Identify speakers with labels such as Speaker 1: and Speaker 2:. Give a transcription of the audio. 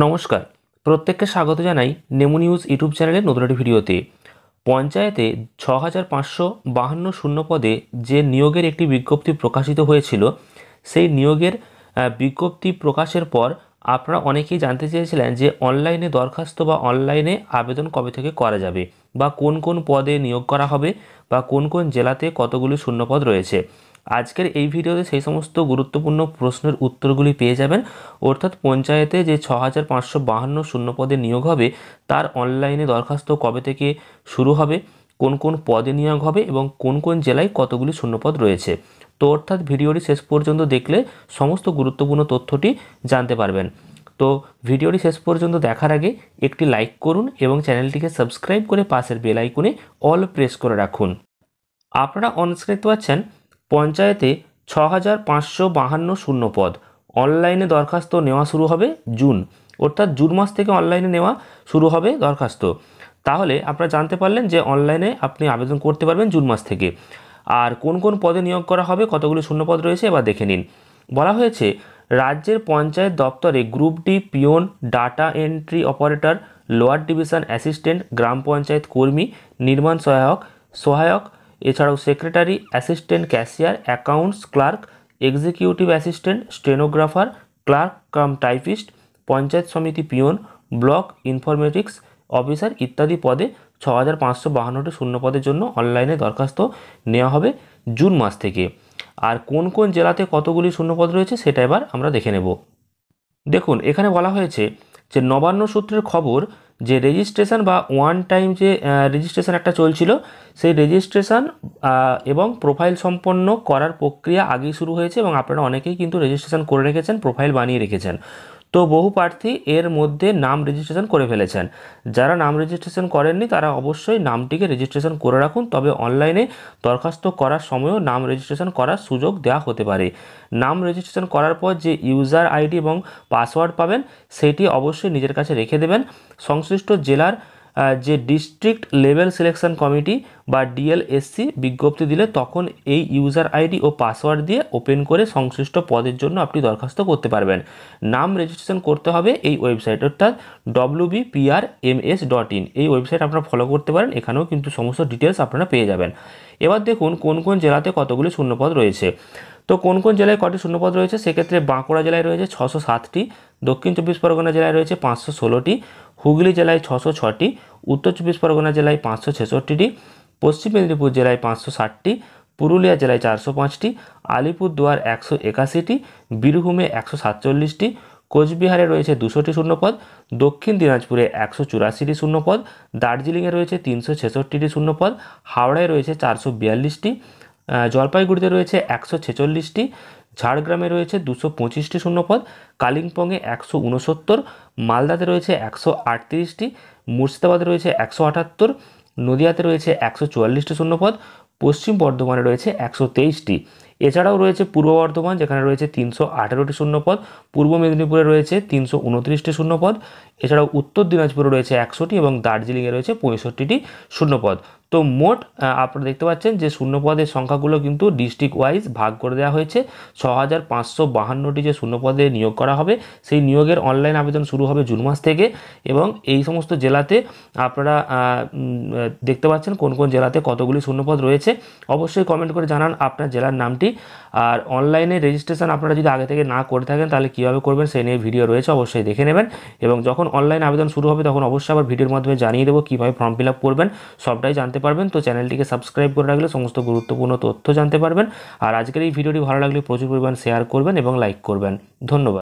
Speaker 1: নমস্কার, প্রত্যেককে স্বাগত জানাই নেমু নিউজ ইউটিউব চ্যানেলের নতুন একটি ভিডিওতে। পঞ্চায়েতে 6552 শূন্য পদে যে নিয়োগের একটি বিজ্ঞপ্তি প্রকাশিত হয়েছিল, সেই নিয়োগের বিজ্ঞপ্তি প্রকাশের পর আপনারা অনেকেই জানতে চেয়েছিলেন যে অনলাইনে দরখাস্ত বা অনলাইনে আবেদন কবে থেকে করা যাবে, বা কোন কোন পদে নিয়োগ করা হবে, বা কোন কোন জেলাতে কতগুলি শূন্যপদ রয়েছে। আজকের এই ভিডিওতে সেই সমস্ত গুরুত্বপূর্ণ প্রশ্নের উত্তরগুলি পেয়ে যাবেন। অর্থাৎ পঞ্চায়েতে যে 6552 শূন্যপদে নিয়োগ হবে, তার অনলাইনে দরখাস্ত কবে থেকে শুরু হবে, কোন কোন পদে নিয়োগ হবে এবং কোন কোন জেলায় কতগুলি শূন্যপদ রয়েছে। তো অর্থাৎ ভিডিওটি শেষ পর্যন্ত দেখলে সমস্ত গুরুত্বপূর্ণ তথ্যটি জানতে পারবেন। তো ভিডিওটি শেষ পর্যন্ত দেখার আগে একটি লাইক করুন এবং চ্যানেলটিকে সাবস্ক্রাইব করে পাশের বেল আইকনে অল প্রেস করে রাখুন। আপনারা অনস্ক্রিনে দেখতে পাচ্ছেন পঞ্চায়েতে 6552 শূন্যপদ। অনলাইনে দরখাস্ত নেওয়া শুরু হবে জুন, অর্থাৎ জুন মাস থেকে অনলাইনে নেওয়া শুরু হবে দরখাস্ত। তাহলে আপনারা জানতে পারলেন যে অনলাইনে আপনি আবেদন করতে পারবেন জুন মাস থেকে। আর কোন কোন পদে নিয়োগ করা হবে, কতগুলি শূন্যপদ রয়েছে এবার দেখে নিন। বলা হয়েছে রাজ্যের পঞ্চায়েত দপ্তরে group D peon, data entry operator, lower division assistant, গ্রাম পঞ্চায়েত কর্মী, নির্মাণ সহায়ক, এছাড়াও secretary, assistant cashier, accounts clerk, executive assistant, stenographer, clerk cum typist, panchayat samiti peon, block informatics officer ইত্যাদি পদে 6552টি শূন্যপদের জন্য অনলাইনে দরখাস্ত নেওয়া হবে জুন মাস থেকে। আর কোন কোন জেলাতে কতগুলি শূন্যপদ রয়েছে সেটা এবার আমরা দেখে নেব। দেখুন, এখানে বলা হয়েছে যে নবান্ন সূত্রের খবর যে রেজিস্ট্রেশন বা ওয়ান টাইম যে রেজিস্ট্রেশন একটা চলছিল, সেই রেজিস্ট্রেশন এবং প্রোফাইল সম্পন্ন করার প্রক্রিয়া আগেই শুরু হয়েছে এবং আপনারা অনেকেই কিন্তু রেজিস্ট্রেশন করে রেখেছেন, প্রোফাইল বানিয়ে রেখেছেন। তো বহু প্রার্থী এর মধ্যে নাম রেজিস্ট্রেশন করে ফেলেছেন। যারা নাম রেজিস্ট্রেশন করেননি তারা অবশ্যই নামটিকে রেজিস্ট্রেশন করে রাখুন, তবে অনলাইনে দরখাস্ত করার সময়ও নাম রেজিস্ট্রেশন করার সুযোগ দেওয়া হতে পারে। নাম রেজিস্ট্রেশন করার পর যে ইউজার আইডি এবং পাসওয়ার্ড পাবেন সেটি অবশ্যই নিজের কাছে রেখে দেবেন। সংশ্লিষ্ট জেলার যে ডিস্ট্রিক্ট লেভেল সিলেকশন কমিটি বা ডিএলএসসি বিজ্ঞপ্তি দিলে তখন এই ইউজার আইডি ও পাসওয়ার্ড দিয়ে ওপেন করে সংশ্লিষ্ট পদের জন্য আপনি দরখাস্ত করতে পারবেন। নাম রেজিস্ট্রেশন করতে হবে এই ওয়েবসাইট, অর্থাৎ wbprms.in। এই ওয়েবসাইট আপনারা ফলো করতে পারেন, এখানেও কিন্তু সমস্ত ডিটেলস আপনারা পেয়ে যাবেন। এবার দেখুন কোন কোন জেলাতে কতগুলি শূন্যপদ রয়েছে। তো কোন কোন জেলায় কটি শূন্যপদ রয়েছে, সেক্ষেত্রে বাঁকুড়া জেলায় রয়েছে 607টি, দক্ষিণ চব্বিশ পরগনা জেলায় রয়েছে 516টি, হুগলি জেলায় 606টি, উত্তর চব্বিশ পরগনা জেলায় 566টি, পশ্চিম মেদিনীপুর জেলায় 560টি, পুরুলিয়া জেলায় 405টি, আলিপুরদুয়ার 181টি, বীরভূমে 147টি, কোচবিহারে রয়েছে 200টি শূন্যপদ, দক্ষিণ দিনাজপুরে 184টি শূন্যপদ, দার্জিলিংয়ে রয়েছে 366টি শূন্যপদ, হাওড়ায় রয়েছে 442টি, জলপাইগুড়িতে রয়েছে 146টি, ঝাড়গ্রামে রয়েছে 225টি শূন্যপদ, কালিম্পংয়ে 169, মালদাতে রয়েছে 138টি, মুর্শিদাবাদে রয়েছে 178, নদিয়াতে রয়েছে 144টি শূন্যপদ, পশ্চিম বর্ধমানে রয়েছে 123টি। এছাড়াও রয়েছে পূর্ব বর্ধমান, যেখানে রয়েছে 318টি শূন্যপদ, পূর্ব মেদিনীপুরে রয়েছে 329টি শূন্যপদ, এছাড়াও উত্তর দিনাজপুরে রয়েছে 100টি এবং দার্জিলিংয়ে রয়েছে 65টি শূন্যপদ। তো মোট আপনারা দেখতে পাচ্ছেন যে শূন্যপদের সংখ্যাগুলো কিন্তু ডিস্ট্রিক্ট ওয়াইজ ভাগ করে দেওয়া হয়েছে। 6552টি যে শূন্যপদে নিয়োগ করা হবে, সেই নিয়োগের অনলাইন আবেদন শুরু হবে জুন মাস থেকে এবং এই সমস্ত জেলাতে আপনারা দেখতে পাচ্ছেন কোন কোন জেলাতে কতগুলি শূন্যপদ রয়েছে। অবশ্যই কমেন্ট করে জানান আপনার জেলার নামটি। আর অনলাইনে রেজিস্ট্রেশন আপনারা যদি আগে থেকে না করে থাকেন তাহলে কীভাবে করবেন সেই নিয়ে ভিডিও রয়েছে, অবশ্যই দেখে নেবেন। এবং যখন অনলাইন আবেদন শুরু হবে তখন অবশ্যই আবার ভিডিওর মাধ্যমে জানিয়ে দেবো কীভাবে ফর্ম ফিল আপ করবেন, সবটাই জানতে পারবেন। তো চ্যানেলটিকে সাবস্ক্রাইব করে রাখলে সমস্ত গুরুত্বপূর্ণ তথ্য জানতে পারবেন। আর আজকের এই ভিডিওটি ভালো লাগলে প্রচুর পরিমাণ শেয়ার করবেন এবং লাইক করবেন। ধন্যবাদ।